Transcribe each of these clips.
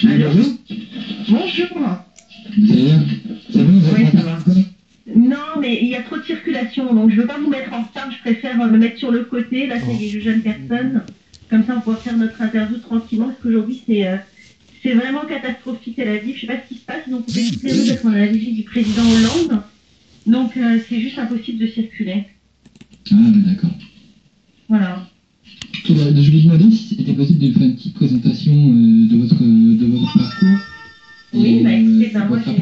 Allô? Bonjour. Vous allez bien? Ça va, vous Oui, êtes ça va. Non, mais il y a trop de circulation, donc je ne veux pas vous mettre en retard, je préfère me mettre sur le côté, là c'est des jeunes personnes, comme ça on pourra faire notre interview tranquillement, parce qu'aujourd'hui c'est vraiment catastrophique à la vie, je ne sais pas ce qui se passe, ils ont coupé toutes les rues parce qu'on a la visite du président Hollande, donc c'est juste impossible de circuler. Ah, ouais, d'accord. Voilà. Je vous demandais si c'était possible de faire une petite présentation de votre parcours. Oui, bah écoutez, votre moi parcours.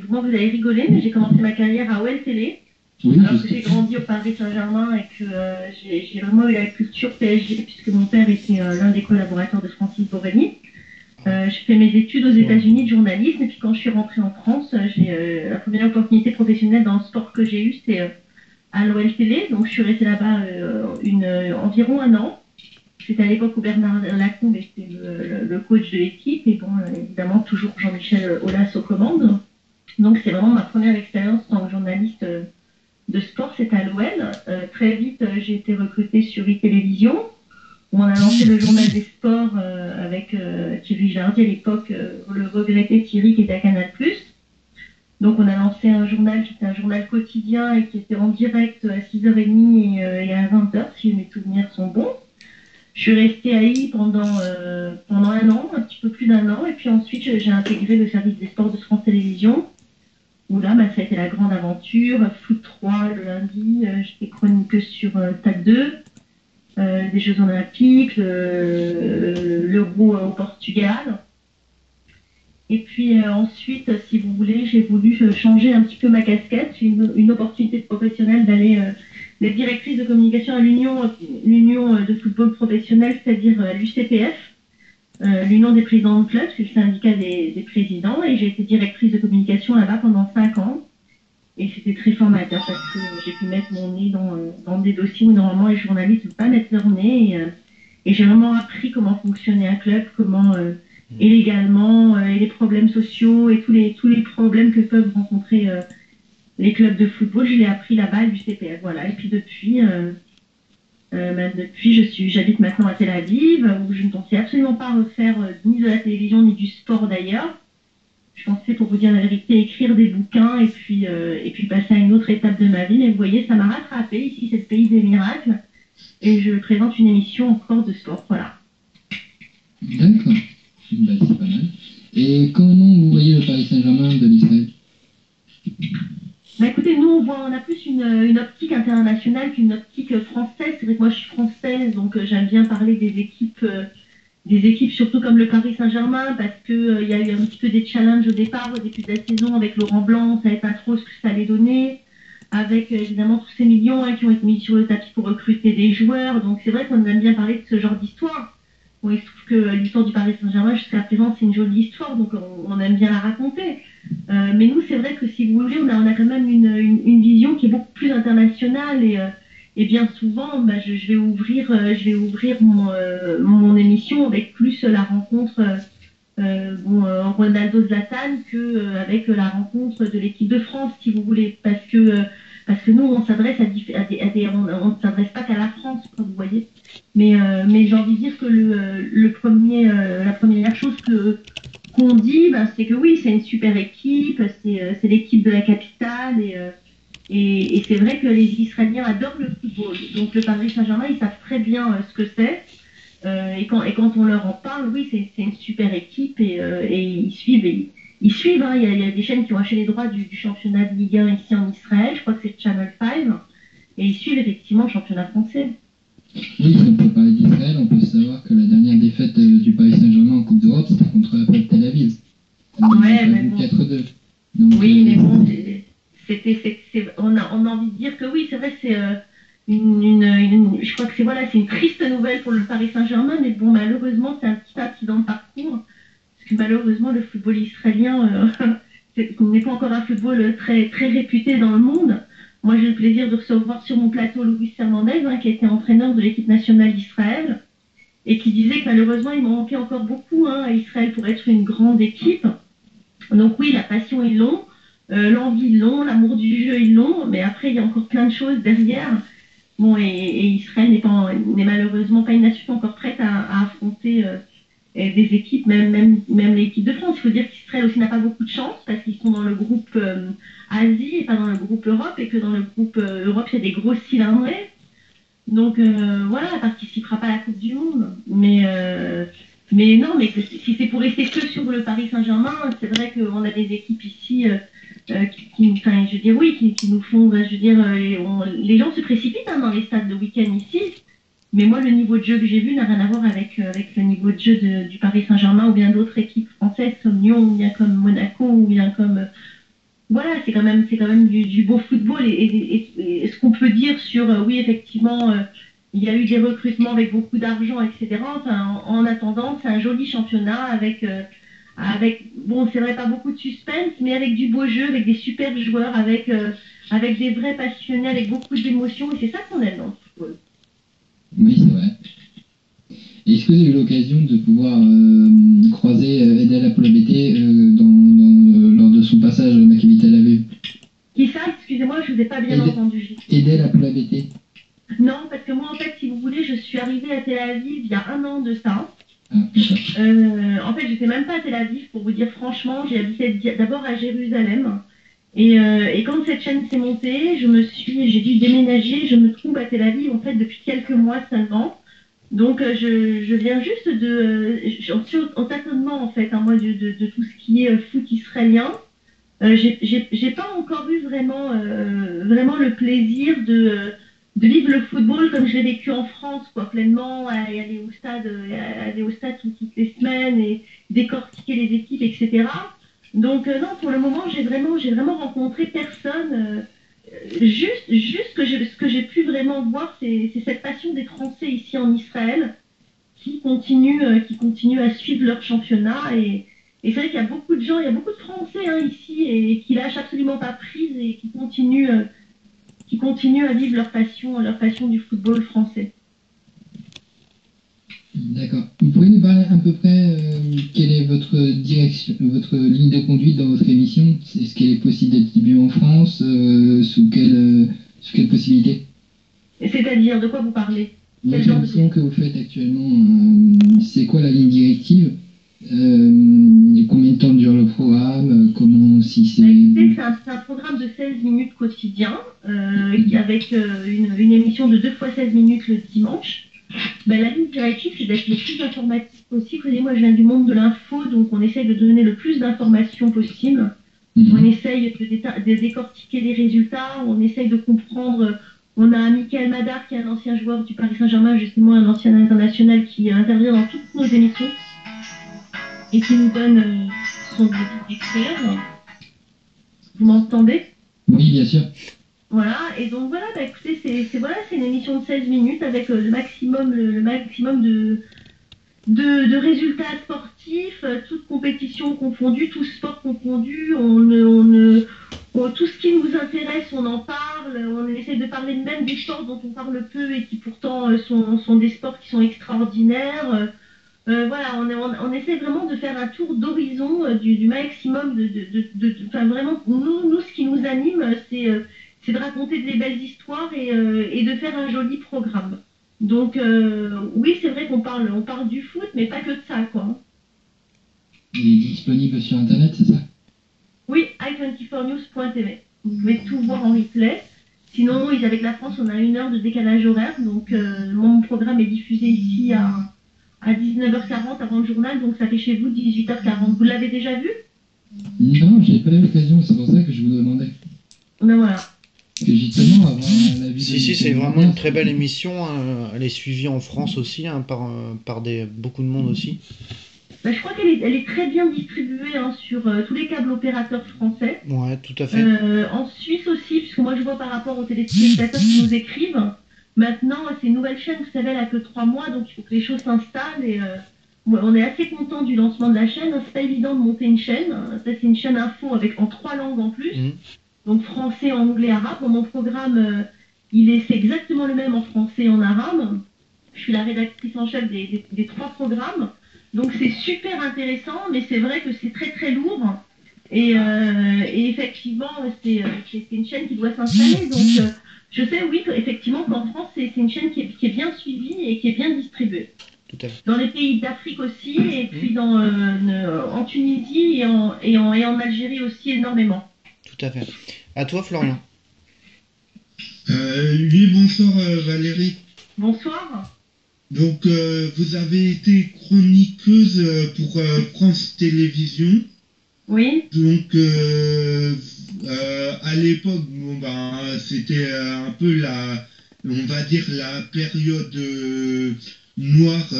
moi vous avez rigolé, mais j'ai commencé ma carrière à OL Télé. Oui, Alors que j'ai grandi au Paris Saint-Germain et que j'ai vraiment eu la culture PSG puisque mon père était l'un des collaborateurs de Francis Borrelli. Je fais mes études aux États-Unis de journalisme et puis quand je suis rentrée en France, la première opportunité professionnelle dans le sport que j'ai eue, c'est à l'OL Télé. Donc je suis restée là-bas environ un an. C'était à l'époque où Bernard Lacombe était le coach de l'équipe et bon, évidemment toujours Jean-Michel Aulas aux commandes. Donc c'est vraiment ma première expérience en tant que journaliste de sport, c'est à l'OL. Très vite, j'ai été recrutée sur e-télévision, où on a lancé le journal des sports avec Thierry Jardy à l'époque, le regretté Thierry qui était à Canal+. Donc on a lancé un journal qui était un journal quotidien et qui était en direct à 6h30 et à 20h, si mes souvenirs sont bons. Je suis restée à I pendant un an, un petit peu plus d'un an, et puis ensuite j'ai intégré le service des sports de France Télévisions, où là, ça a été la grande aventure. Foot 3 le lundi, j'étais chroniqueuse sur TAC 2, des Jeux Olympiques, l'Euro au Portugal. Et puis ensuite, si vous voulez, j'ai voulu changer un petit peu ma casquette. J'ai une opportunité professionnelle d'aller d'être directrice de communication à l'Union de football professionnel, c'est-à-dire l'UCPF. L'Union des présidents de clubs, c'est le syndicat des présidents, et j'ai été directrice de communication là-bas pendant 5 ans. Et c'était très formateur parce que j'ai pu mettre mon nez dans des dossiers où normalement les journalistes ne peuvent pas mettre leur nez. Et j'ai vraiment appris comment fonctionnait un club, comment et légalement, et les problèmes sociaux et tous les problèmes que peuvent rencontrer les clubs de football. Je l'ai appris là-bas du CPF. Voilà. Et puis depuis, j'habite maintenant à Tel Aviv, où je ne pensais absolument pas refaire ni de la télévision ni du sport d'ailleurs. Je pensais, pour vous dire la vérité, écrire des bouquins et puis passer à une autre étape de ma vie. Mais vous voyez, ça m'a rattrapé. Ici, c'est le pays des miracles. Et je présente une émission encore de sport. Voilà. D'accord. Bah, c'est pas mal. Et comment vous voyez le Paris Saint-Germain de l'Israël? Écoutez, nous, on a plus une optique internationale qu'une optique française. C'est vrai que moi, je suis française, donc j'aime bien parler des équipes surtout comme le Paris Saint-Germain, parce qu'il y a eu un petit peu des challenges au départ, au début de la saison, avec Laurent Blanc, on ne savait pas trop ce que ça allait donner, avec évidemment tous ces millions qui ont été mis sur le tapis pour recruter des joueurs. Donc c'est vrai qu'on aime bien parler de ce genre d'histoire. Bon, il se trouve que l'histoire du Paris Saint-Germain, jusqu'à présent, c'est une jolie histoire, donc on aime bien la raconter. Mais nous, c'est vrai que si vous voulez, on a quand même une vision qui est beaucoup plus internationale et bien souvent, je vais ouvrir mon émission avec plus la rencontre Ronaldo Zlatan qu'avec la rencontre de l'équipe de France, si vous voulez, parce que nous, on s'adresse on ne s'adresse pas qu'à la France, comme vous voyez. Mais j'ai envie de dire que la première chose qu'on dit, c'est que oui, c'est une super équipe, c'est l'équipe de la capitale et c'est vrai que les Israéliens adorent le football. Donc le Paris Saint-Germain, ils savent très bien ce que c'est. Et quand on leur en parle, oui, c'est une super équipe et ils suivent. Ils suivent. Hein. Il y a des chaînes qui ont acheté les droits du championnat de Ligue 1 ici en Israël. Je crois que c'est Channel 5. Et ils suivent effectivement le championnat français. Oui, si on peut parler d'Israël, on peut savoir que la dernière défaite du Paris Saint-Germain en Coupe d'Europe, c'était contre Hapoel Tel Aviv. Ouais, mais bon. 4-2. Donc, oui, mais bon, on a envie de dire que oui, c'est vrai que c'est je crois que c'est une triste nouvelle pour le Paris Saint-Germain, mais bon, malheureusement, c'est un petit accident de parcours, parce que malheureusement, le football israélien n'est pas encore un football très, très réputé dans le monde. Moi, j'ai le plaisir de recevoir sur mon plateau Luis Fernandez, qui a été entraîneur de l'équipe nationale d'Israël, et qui disait que malheureusement, il manquait encore beaucoup à Israël pour être une grande équipe. Donc oui, la passion est long, l'envie est long, l'amour du jeu est long, mais après, il y a encore plein de choses derrière. Bon, et Israël n'est malheureusement pas une nation encore prête à affronter des équipes, même l'équipe de France. Il faut dire qu'Israël aussi n'a pas beaucoup de chance parce qu'ils sont dans le groupe Asie et pas dans le groupe Europe, et que dans le groupe Europe, il y a des gros cylindrés. Donc voilà, elle participera pas à la Coupe du Monde. Mais non, mais si c'est pour rester que sur le Paris Saint-Germain, c'est vrai qu'on a des équipes ici enfin, je veux dire, oui, qui nous font, je veux dire, les gens se précipitent dans les stades de week-end ici. Mais moi, le niveau de jeu que j'ai vu n'a rien à voir avec le niveau de jeu du Paris Saint-Germain ou bien d'autres équipes françaises comme Lyon ou bien comme Monaco ou bien comme voilà, c'est quand même du beau football et ce qu'on peut dire sur oui, effectivement, il y a eu des recrutements avec beaucoup d'argent, etc. Enfin, en attendant, c'est un joli championnat avec bon, c'est vrai, pas beaucoup de suspense, mais avec du beau jeu, avec des super joueurs, avec des vrais passionnés, avec beaucoup d'émotions, et c'est ça qu'on aime dans le football. Oui, c'est vrai. Et est-ce que vous avez eu l'occasion de pouvoir croiser Edel Apolabete lors de son passage à Maccabi Tel Aviv? Qui ça? Excusez-moi, je vous ai pas bien entendu. Edel Apolabete. Non, parce que moi, en fait, si vous voulez, je suis arrivée à Tel Aviv il y a 1 an de ça. Ah, en fait, j'étais même pas à Tel Aviv, pour vous dire franchement. J'ai habité d'abord à Jérusalem. Et quand cette chaîne s'est montée, j'ai dû déménager. Je me trouve à Tel Aviv, en fait, depuis quelques mois seulement. Donc, je viens juste j'en suis en tâtonnement, en fait, hein, moi, de tout ce qui est foot israélien. J'ai pas encore eu vraiment le plaisir de vivre le football comme je l'ai vécu en France, quoi, pleinement, aller au stade toutes les semaines et décortiquer les équipes, etc. Donc non, pour le moment, j'ai vraiment rencontré personne. Juste ce que j'ai pu vraiment voir, c'est cette passion des Français ici en Israël qui continuent à suivre leur championnat. Et c'est vrai qu'il y a beaucoup de gens, il y a beaucoup de Français ici et qui lâchent absolument pas prise et qui continuent à vivre leur passion du football français. D'accord. Vous pouvez nous parler à peu près quelle est votre direction, votre ligne de conduite dans votre émission? Est-ce qu'elle est possible d'être distribuée en France? Sous quelle possibilité? C'est-à-dire, de quoi vous parlez? Votre émission que vous faites actuellement, c'est quoi la ligne directive? Combien de temps dure le programme? Comment, si c'est... Écoutez, c'est un programme de 16 minutes quotidien, avec une émission de 2 fois 16 minutes le dimanche. La ligne directive, c'est d'être le plus informatif possible. Vous savez, moi, je viens du monde de l'info, donc on essaye de donner le plus d'informations possible. On essaye de décortiquer les résultats, on essaye de comprendre. On a Michael Madar, qui est un ancien joueur du Paris Saint-Germain, justement un ancien international qui intervient dans toutes nos émissions et qui nous donne son avis d'expert. Vous m'entendez? Oui, bien sûr. Voilà, et donc voilà, écoutez, c'est une émission de 16 minutes avec le maximum de résultats sportifs, toute compétition confondue, tout sport confondu. Tout ce qui nous intéresse, on en parle. On essaie de parler même des sports dont on parle peu et qui pourtant sont des sports qui sont extraordinaires. Voilà, on essaie vraiment de faire un tour d'horizon du maximum enfin vraiment, nous, ce qui nous anime, c'est de raconter des belles histoires et de faire un joli programme. Donc oui, c'est vrai qu'on parle du foot, mais pas que de ça, quoi. Il est disponible sur Internet, c'est ça? Oui, i24news.tv. Vous pouvez tout voir en replay. Sinon, avec la France, on a 1 heure de décalage horaire. Donc mon programme est diffusé ici à 19h40 avant le journal, donc ça fait chez vous 18h40. Vous l'avez déjà vu? Non, j'ai pas eu l'occasion, c'est pour ça que je vous demandais. Ben voilà. Que justement, avoir la vie. Si, c'est vraiment une très belle émission. Elle est suivie en France aussi, par beaucoup de monde aussi. Ben, je crois qu'elle est très bien distribuée sur tous les câbles opérateurs français. Ouais, tout à fait. En Suisse aussi, puisque moi je vois par rapport aux téléspectateurs qui nous écrivent. Maintenant, c'est une nouvelle chaîne, vous savez, elle a que 3 mois, donc il faut que les choses s'installent. Et on est assez content du lancement de la chaîne. C'est pas évident de monter une chaîne. Ça, c'est une chaîne info en 3 langues en plus. Donc français, anglais, arabe. Mon programme, c'est exactement le même en français et en arabe. Je suis la rédactrice en chef des 3 programmes. Donc c'est super intéressant, mais c'est vrai que c'est très très lourd. Et effectivement, c'est une chaîne qui doit s'installer. Donc je sais, oui, effectivement, qu'en France, c'est une chaîne qui est bien suivie et qui est bien distribuée. tout à fait. dans les pays d'Afrique aussi, et puis en Tunisie et en Algérie aussi énormément. Tout à fait. À toi, Florian. Oui, bonsoir Valérie. Bonsoir. Donc, vous avez été chroniqueuse pour France Télévisions. Oui. Donc, à l'époque, bon, ben, c'était un peu on va dire la période noire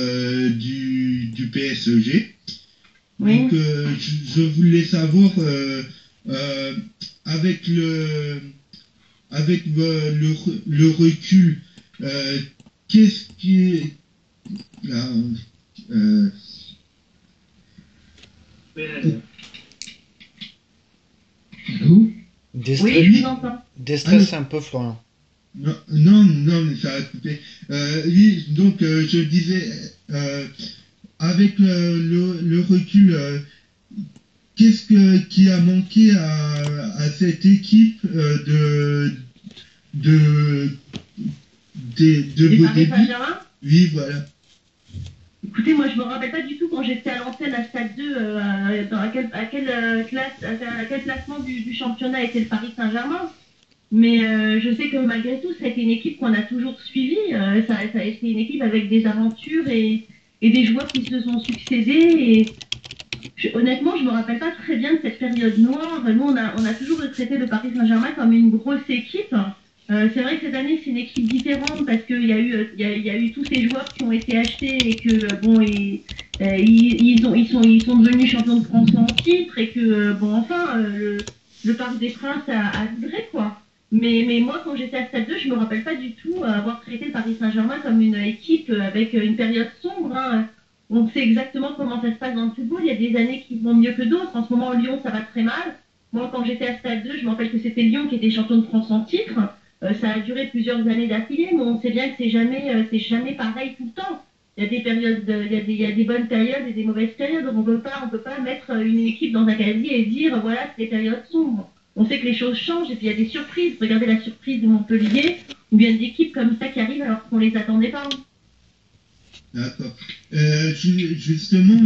du PSG. Oui. Donc, je voulais savoir, avec le recul, qu'est-ce qui est là, Allô? Oui, je vous entends. Déstresse un peu, Florian. non, mais ça a coupé. Oui, donc je disais, avec le recul, qui a manqué à cette équipe de vos Paris débuts? Saint-Germain? Oui, voilà. Écoutez, moi je me rappelle pas du tout quand j'étais à l'antenne à Stade 2, à quel classement du championnat était le Paris Saint-Germain. Mais je sais que malgré tout, ça a été une équipe qu'on a toujours suivie. Ça a été une équipe avec des aventures et des joueurs qui se sont succédés. Honnêtement, je me rappelle pas très bien de cette période noire. Nous, on a toujours traité le Paris Saint-Germain comme une grosse équipe. C'est vrai que cette année, c'est une équipe différente parce qu'il y a eu tous ces joueurs qui ont été achetés et que, bon, ils sont devenus champions de France en titre et que, bon, enfin, le Parc des Princes a vibré, quoi. Mais moi, quand j'étais à Stade 2, je me rappelle pas du tout avoir traité le Paris Saint-Germain comme une équipe avec une période sombre, hein. On sait exactement comment ça se passe dans le football. Il y a des années qui vont mieux que d'autres. En ce moment, Lyon, ça va très mal. Moi, quand j'étais à Stade 2, je me rappelle que c'était Lyon qui était champion de France en titre. Ça a duré plusieurs années d'affilée, mais on sait bien que c'est jamais pareil tout le temps. Il y a des périodes, il y a des bonnes périodes et des mauvaises périodes. On peut pas mettre une équipe dans un casier et dire voilà, c'est des périodes sombres. On sait que les choses changent et puis il y a des surprises. Regardez la surprise de Montpellier ou bien d'équipes comme ça qui arrivent alors qu'on les attendait pas. D'accord. Justement,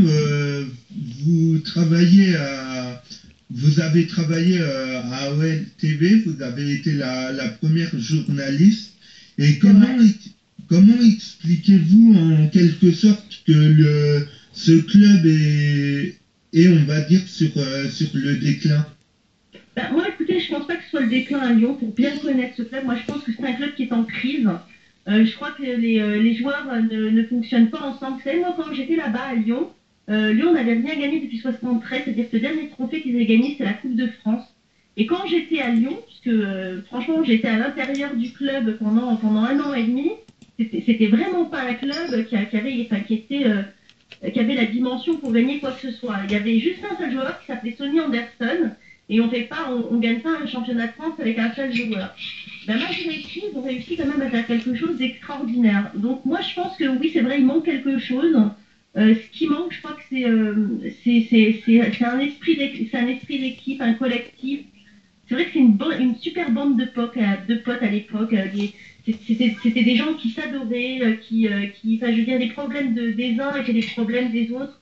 vous avez travaillé à AOL TV, vous avez été la première journaliste. Et comment expliquez-vous en quelque sorte que ce club est, on va dire, sur le déclin? Moi, écoutez, je pense pas que ce soit le déclin à Lyon. Pour bien connaître ce club, moi, je pense que c'est un club qui est en crise. Je crois que les joueurs ne fonctionnent pas ensemble. Vous savez, moi, quand j'étais là-bas à Lyon, Lyon n'avait rien gagné depuis 73. C'est-à-dire que le dernier trophée qu'ils avaient gagné, c'est la Coupe de France. Et quand j'étais à Lyon, puisque franchement, j'étais à l'intérieur du club pendant 1 an et demi, c'était vraiment pas un club qui avait la dimension pour gagner quoi que ce soit. Il y avait juste un seul joueur qui s'appelait Sonny Anderson. Et on gagne pas un championnat de France avec un seul joueur. Malgré tout, ils ont réussi quand même à faire quelque chose d'extraordinaire. Donc moi, je pense que oui, c'est vrai, il manque quelque chose. Ce qui manque, je crois que c'est un esprit d'équipe, un collectif. C'est vrai que c'est une super bande de potes à l'époque. C'était des gens qui s'adoraient, enfin, je veux dire, les problèmes des uns étaient les problèmes des autres.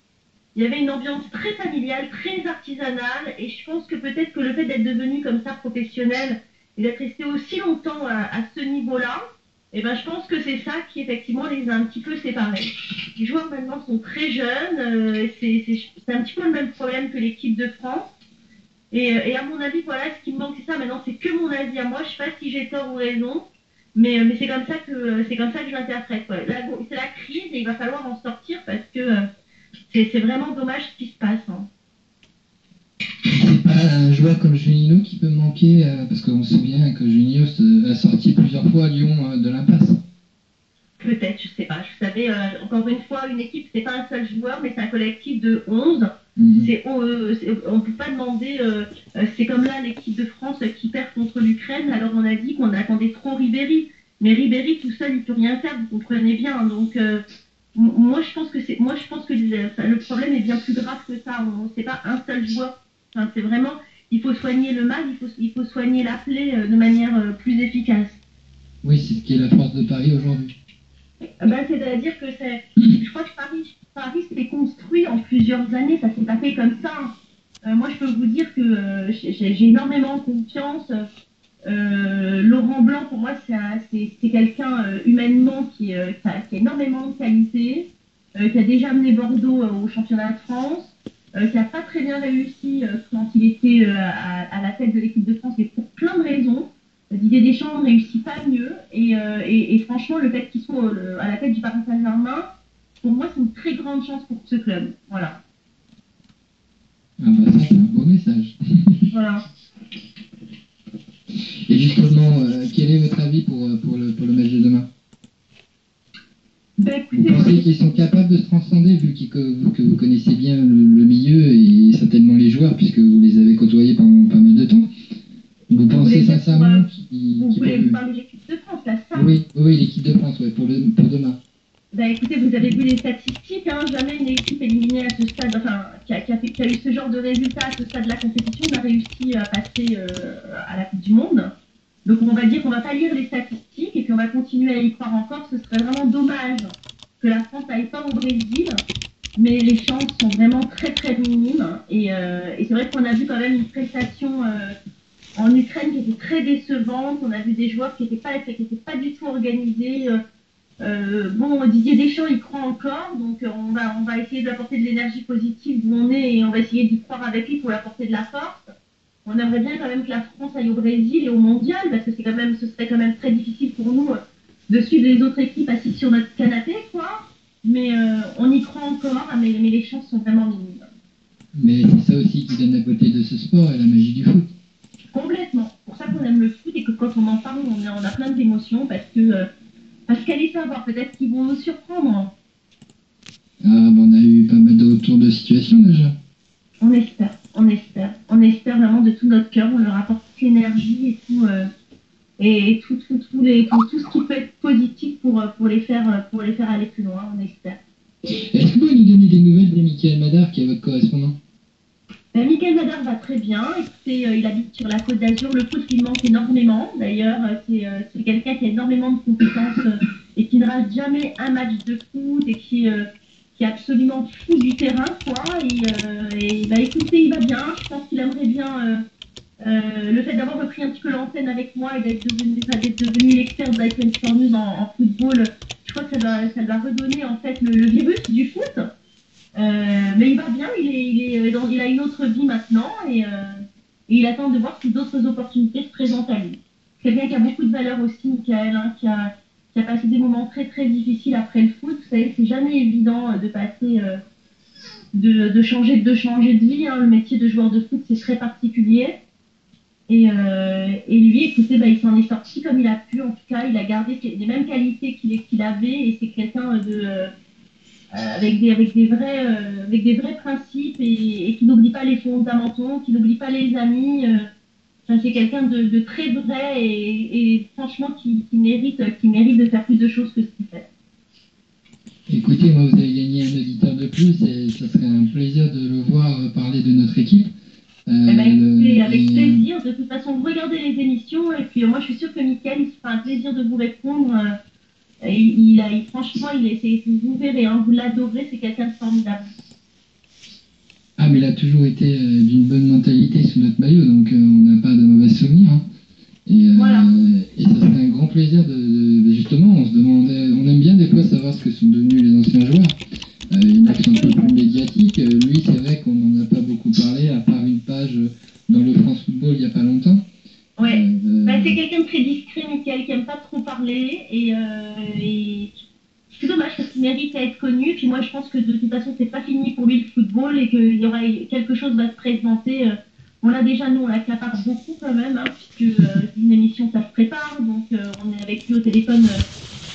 Il y avait une ambiance très familiale, très artisanale, et je pense que peut-être que le fait d'être devenu comme ça professionnel et d'être resté aussi longtemps à ce niveau-là, eh ben, je pense que c'est ça qui effectivement les a un petit peu séparés. Les joueurs maintenant sont très jeunes, c'est un petit peu le même problème que l'équipe de France. Et à mon avis, voilà, ce qui me manque, c'est ça. Maintenant, c'est que mon avis à moi. Je sais pas si j'ai tort ou raison, mais c'est comme ça que je l'interprète. C'est la crise et il va falloir en sortir parce que c'est vraiment dommage ce qui se passe. Hein. C'est pas un joueur comme Juninho qui peut manquer, parce qu'on se souvient que Juninho a sorti plusieurs fois Lyon de l'impasse. Peut-être, je sais pas. Vous savez, encore une fois, une équipe, c'est pas un seul joueur, mais c'est un collectif de 11. On peut pas demander. C'est comme là l'équipe de France qui perd contre l'Ukraine. Alors on a dit qu'on attendait trop Ribéry, mais Ribéry tout seul il peut rien faire. Vous comprenez bien. Donc moi je pense que le problème est bien plus grave que ça. C'est pas un seul joueur. Enfin, c'est vraiment. Il faut soigner le mal. Il faut soigner la plaie de manière plus efficace. Oui, c'est ce qui est la force de Paris aujourd'hui. C'est-à-dire que je crois que Paris s'est construit en plusieurs années, ça s'est pas fait comme ça. Moi, je peux vous dire que j'ai énormément confiance. Laurent Blanc, pour moi, c'est quelqu'un humainement qui a énormément de qualité, qui a déjà mené Bordeaux au championnat de France, qui n'a pas très bien réussi quand il était à la tête de l'équipe de France, et pour plein de raisons. Didier Deschamps ne réussit pas mieux, et franchement, le fait qu'il soit à la tête du Paris Saint-Germain, pour moi, c'est une très grande chance pour ce club. Voilà. Ah bah ça, c'est un beau message. Voilà. Et justement, quel est votre avis pour le match de demain? Vous pensez qu'ils sont capables de se transcender, vu que vous connaissez bien le milieu et certainement les joueurs, puisque vous les avez côtoyés pendant pas mal de temps? Vous pensez sincèrement qu'ils Vous voulez parler de l'équipe de France, là, ça? Oui, l'équipe de France, ouais, pour demain. Écoutez, vous avez vu les statistiques, hein, jamais une équipe éliminée à ce stade, enfin, qui a eu ce genre de résultat à ce stade de la compétition n'a réussi à passer à la Coupe du Monde. Donc on va dire qu'on va pas lire les statistiques et puis on va continuer à y croire encore. Ce serait vraiment dommage que la France n'aille pas au Brésil, mais les chances sont vraiment très très minimes. Et c'est vrai qu'on a vu quand même une prestation en Ukraine qui était très décevante. On a vu des joueurs qui n'étaient pas du tout organisés. Didier Deschamps, il croit encore, donc on va essayer d'apporter de l'énergie positive d'où on est et on va essayer d'y croire avec lui pour apporter de la force. On aimerait bien quand même que la France aille au Brésil et au Mondial, parce que ce serait quand même très difficile pour nous de suivre les autres équipes assises sur notre canapé, quoi. Mais on y croit encore, mais les chances sont vraiment minimes. Mais c'est ça aussi qui donne la beauté de ce sport et la magie du foot. Complètement. C'est pour ça qu'on aime le foot et que quand on en parle, on a plein d'émotions, parce qu'allez savoir, peut-être qu'ils vont nous surprendre. Ah, on a eu pas mal de retours de situation déjà. On espère. On espère vraiment de tout notre cœur. On leur apporte toute l'énergie et tout ce qui peut être positif pour les faire aller plus loin. On espère. Est-ce que vous pouvez nous donner des nouvelles de Mickaël Madar, qui est votre correspondant? Mickaël Madar va très bien. Écoutez, il habite sur la Côte d'Azur. Le foot lui manque énormément. D'ailleurs, c'est quelqu'un qui a énormément de compétences et qui ne rate jamais un match de foot et qui est absolument fou du terrain, quoi. Écoutez, il va bien. Je pense qu'il aimerait bien le fait d'avoir repris un petit peu l'antenne avec moi et d'être devenu l'expert de la Sport News en football. Je crois que ça va redonner en fait le virus du foot. Mais il va bien. Il a une autre vie maintenant et il attend de voir si d'autres opportunités se présentent à lui. Quelqu'un qui a beaucoup de valeur aussi, Mickaël, hein, qui a passé des moments très très difficiles après le foot. Vous savez, c'est jamais évident de passer, de changer de vie. Hein. Le métier de joueur de foot, c'est très particulier. Et lui, écoutez, il s'en est sorti comme il a pu. En tout cas, il a gardé les mêmes qualités qu'il avait. Et c'est quelqu'un avec des vrais principes et qui n'oublie pas les fondamentaux, qui n'oublie pas les amis. C'est quelqu'un de très vrai et franchement qui mérite de faire plus de choses que ce qu'il fait. Écoutez, moi, vous avez gagné un auditeur de plus et ça serait un plaisir de le voir parler de notre équipe. Écoutez, avec plaisir. De toute façon, vous regardez les émissions et puis moi, je suis sûre que Mickaël, il se fera un plaisir de vous répondre. Franchement, vous verrez, hein, vous l'adorez, c'est quelqu'un de formidable. Ah, mais il a toujours été d'une bonne mentalité sous notre maillot, donc on n'a pas de mauvais souvenirs. Hein. Voilà. Et ça serait un grand plaisir justement, on se demandait, on aime bien des fois savoir ce que sont devenus les anciens joueurs. Il y en a qui sont un peu plus médiatiques. Lui, c'est vrai qu'on n'en a pas beaucoup parlé, à part une page dans le France Football il n'y a pas longtemps. Ouais, c'est quelqu'un de très discret, Mickaël, qui n'aime pas trop parler, et c'est dommage parce qu'il mérite à être connu. Puis moi, je pense que de toute façon, c'est pas fini pour lui le football et qu'il y aura quelque chose va se présenter. On l'accapare beaucoup quand même, hein, puisque une émission, ça se prépare, donc on est avec lui au téléphone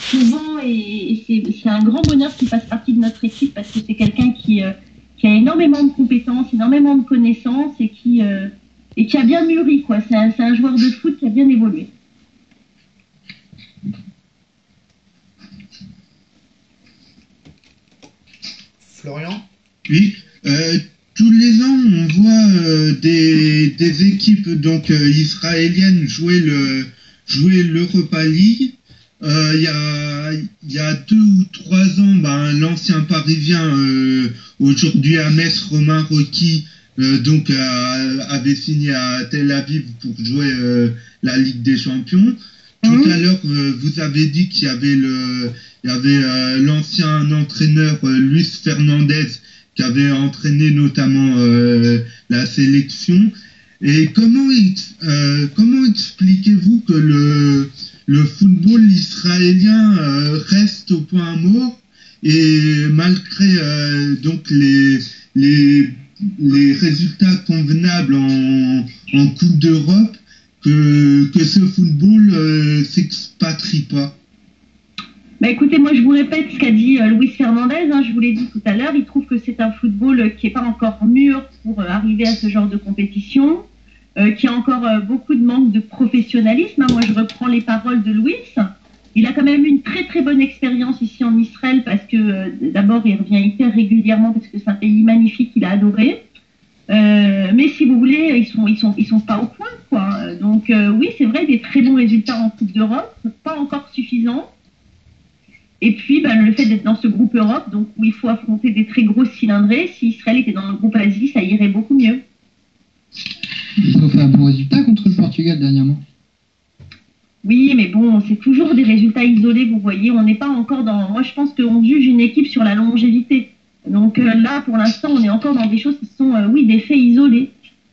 souvent et c'est un grand bonheur qu'il fasse partie de notre équipe parce que c'est quelqu'un qui a énormément de compétences, énormément de connaissances et qui a bien mûri, quoi. C'est un joueur de foot qui a bien évolué. Florian ? Oui, tous les ans, on voit des équipes donc israéliennes jouer l'Europa League. Il y a 2 ou 3 ans, l'ancien Parisien, aujourd'hui à Metz, Romain Rocky, avait signé à Tel Aviv pour jouer la Ligue des Champions. Tout à l'heure, vous avez dit qu'il y avait l'ancien entraîneur Luis Fernandez qui avait entraîné notamment la sélection. Et comment expliquez-vous que le football israélien reste au point mort et malgré donc les résultats convenables en Coupe d'Europe, que ce football s'expatrie pas? Bah écoutez, moi je vous répète ce qu'a dit Luis Fernandez, je vous l'ai dit tout à l'heure, il trouve que c'est un football qui n'est pas encore mûr pour arriver à ce genre de compétition, qui a encore beaucoup de manque de professionnalisme. Moi je reprends les paroles de Luis, il a quand même eu une très très bonne expérience ici en Israël parce que d'abord il revient hyper régulièrement parce que c'est un pays magnifique qu'il a adoré. Mais si vous voulez, ils sont pas au point, quoi. Donc oui, c'est vrai, des très bons résultats en Coupe d'Europe, pas encore suffisants. Et puis le fait d'être dans ce groupe Europe, donc où il faut affronter des très grosses cylindrées, si Israël était dans le groupe Asie, ça irait beaucoup mieux. Ils ont fait un bon résultat contre le Portugal dernièrement. Oui, mais bon, c'est toujours des résultats isolés, vous voyez. On n'est pas encore dans... Moi, je pense qu'on juge une équipe sur la longévité. Donc là, pour l'instant, on est encore dans des choses qui sont, des faits isolés.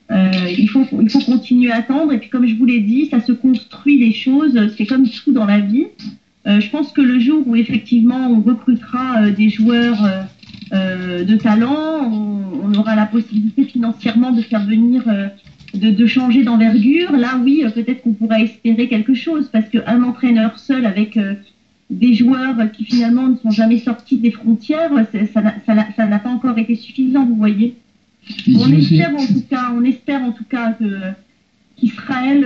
Il faut continuer à attendre. Et puis, comme je vous l'ai dit, ça se construit les choses. C'est comme tout dans la vie. Je pense que le jour où, effectivement, on recrutera des joueurs de talent, on aura la possibilité financièrement de faire venir... De changer d'envergure, là oui, peut-être qu'on pourra espérer quelque chose, parce qu'un entraîneur seul avec des joueurs qui finalement ne sont jamais sortis des frontières, ça n'a pas encore été suffisant, vous voyez. On espère en tout cas qu'Israël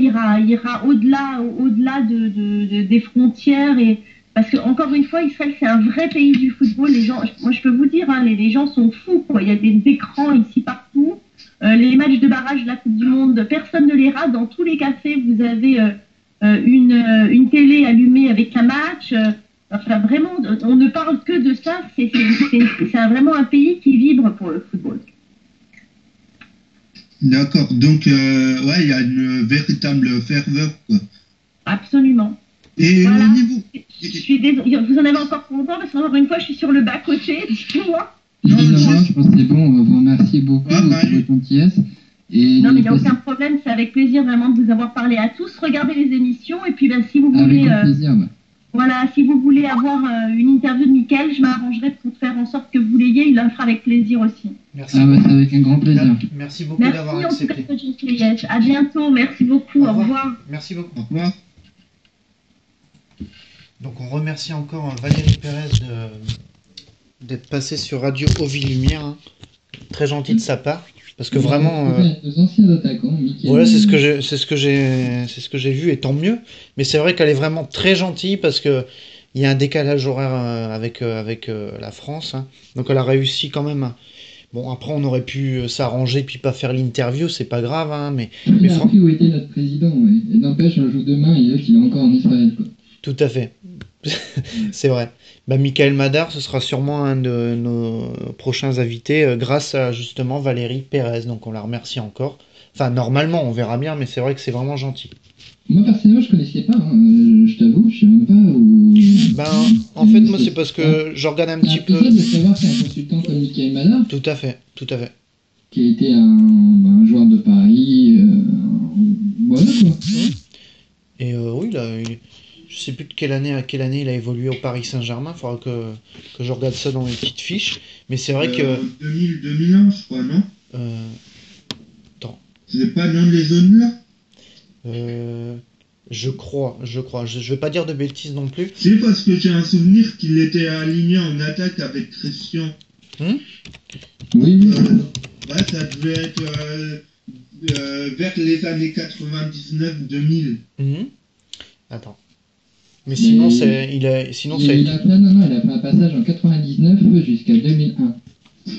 ira au-delà des frontières, et parce que encore une fois, Israël c'est un vrai pays du football. Les gens, moi je peux vous dire, les gens sont fous, quoi. Il y a des écrans ici partout. Les matchs de barrage de la Coupe du Monde, personne ne les rate. Dans tous les cafés, vous avez une télé allumée avec un match. Enfin, vraiment, on ne parle que de ça. C'est vraiment un pays qui vibre pour le football. D'accord. Donc, il y a une véritable ferveur, quoi. Absolument. Et voilà. au niveau... Je suis désolée. Vous en avez encore pour longtemps parce qu'encore une fois, je suis sur le bas-côté. Dites-moi. Non, je pense que c'est bon, on va vous remercier beaucoup pour votre gentillesse. Non, mais il n'y a aucun problème, c'est avec plaisir vraiment de vous avoir parlé à tous. Regardez les émissions et puis si vous voulez... Avec plaisir, Voilà, si vous voulez avoir une interview de Mickaël, je m'arrangerai pour faire en sorte que vous l'ayez, il le fera avec plaisir aussi. Merci. C'est avec un grand plaisir. Merci beaucoup d'avoir accepté. Merci en tout cas, gentillesse. À bientôt, merci beaucoup, au revoir. Merci beaucoup. Au revoir. Donc on remercie encore Valérie Pérez d'être passée sur Radio Ovi Lumière, très gentil de sa part, parce que vraiment nos anciens attaquants, Mickaël. Voilà, c'est ce que j'ai vu, et tant mieux, mais c'est vrai qu'elle est vraiment très gentille parce que il y a un décalage horaire avec la France, donc elle a réussi quand même. Bon, après on aurait pu s'arranger puis pas faire l'interview, c'est pas grave, mais il a appris où était notre président, et n'empêche, on joue demain et il est encore en Israël, quoi. Tout à fait. C'est vrai. Michael Madar, ce sera sûrement un de nos prochains invités grâce à justement Valérie Pérez. Donc on la remercie encore. Enfin, normalement, on verra bien, mais c'est vrai que c'est vraiment gentil. Moi, personnellement, je connaissais pas. Je t'avoue, je sais même pas où... en fait, moi, c'est parce que je regarde un petit peu... C'est de savoir que c'est un consultant comme Michael Madar. Tout à fait. Qui a été un joueur de Paris. Voilà, quoi. Et oui, là... Je sais plus de quelle année à quelle année il a évolué au Paris Saint-Germain. Il faudra que je regarde ça dans les petites fiches. Mais c'est vrai que... 2001, je crois, non Attends. C'est pas dans les zones là Je crois. Je vais pas dire de bêtises non plus. C'est parce que j'ai un souvenir qu'il était aligné en attaque avec Christian. Oui. Ouais, ça devait être vers les années 99-2000. Attends. Mais sinon, il a fait un passage en 99 jusqu'à 2001.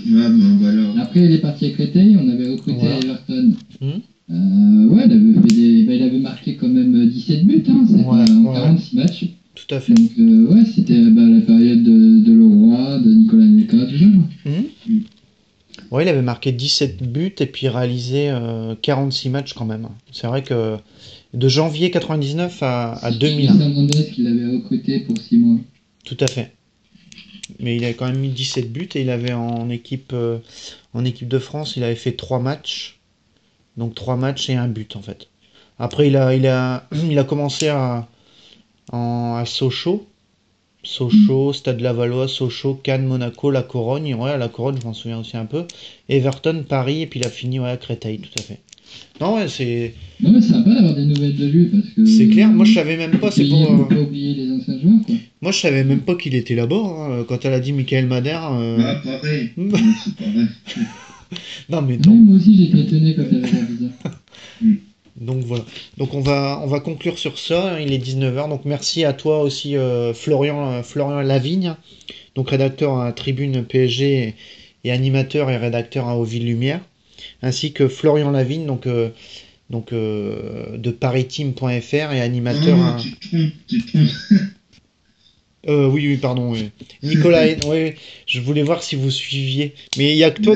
Voilà. Après, il est parti à Créteil, on avait recruté à Everton. Il avait marqué quand même 17 buts, en 46 Ouais, il avait marqué 17 buts et puis réalisé 46 matchs quand même. C'est vrai que de janvier 99 à C'est 2001. Hernandez qui l'avait recruté pour 6 mois. Tout à fait. Mais il avait quand même mis 17 buts et il avait en équipe de France, il avait fait 3 matchs. Donc 3 matchs et un but en fait. Après, il a commencé à Sochaux. Sochaux, Stade Lavallois, Sochaux, Cannes, Monaco, La Corogne. Ouais, La Corogne, je m'en souviens aussi un peu. Everton, Paris, et puis il a fini à Créteil, tout à fait. Non, ouais, Non, mais c'est sympa d'avoir des nouvelles de lui parce que. c'est clair. Moi, je savais même pas. Il faut pas oublier les anciens joueurs, quoi. Moi, je savais même pas qu'il était là-bas, hein. Quand elle a dit Michael Madère. Ah, pareil. C'est pareil. Non, mais Ouais, donc, moi aussi, j'étais étonné quand il avait l'air bizarre. donc voilà. Donc on va conclure sur ça. Il est 19h. Donc merci à toi aussi, Florian Lavigne, donc rédacteur à Tribune PSG et animateur et rédacteur à Auville Lumière, ainsi que Florian Lavigne, de ParisTeam.fr et animateur Ah, à. tu te trompes. Oui, pardon. Oui. Nicolas, oui, je voulais voir si vous suiviez. Mais il y a que toi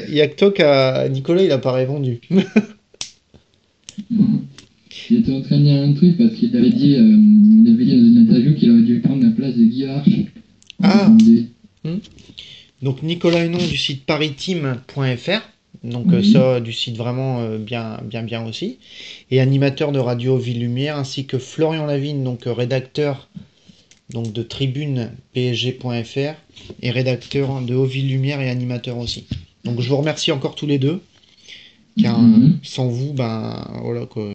il y a que toi Nicolas, il a pas répondu. Il était en train de dire un truc parce qu'il avait dit dans une interview qu'il aurait dû prendre la place de Guy Arch. Ah. Donc Nicolas Hénon du site ParisTeam.fr. Donc ça, du site vraiment bien aussi. Et animateur de Radio Ville Lumière, ainsi que Florian Lavigne, donc rédacteur donc de Tribune PSG.fr et rédacteur de Auville Lumière et animateur aussi. Donc je vous remercie encore tous les deux, car sans vous, ben voilà quoi.